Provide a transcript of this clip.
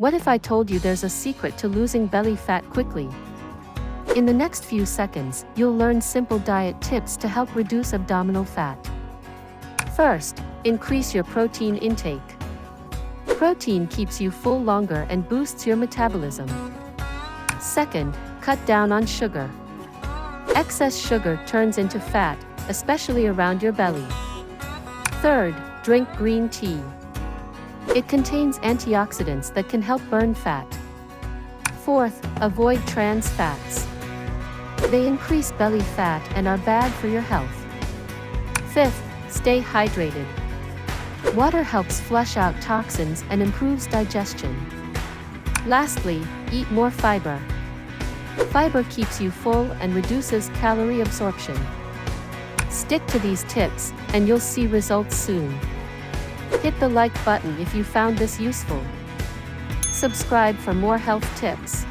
What if I told you there's a secret to losing belly fat quickly? In the next few seconds, you'll learn simple diet tips to help reduce abdominal fat. First, increase your protein intake. Protein keeps you full longer and boosts your metabolism. Second, cut down on sugar. Excess sugar turns into fat, especially around your belly. Third, drink green tea. It contains antioxidants that can help burn fat. Fourth, avoid trans fats. They increase belly fat and are bad for your health. Fifth, stay hydrated. Water helps flush out toxins and improves digestion. Lastly, eat more fiber. Fiber keeps you full and reduces calorie absorption. Stick to these tips, and you'll see results soon. Hit the like button if you found this useful. Subscribe for more health tips.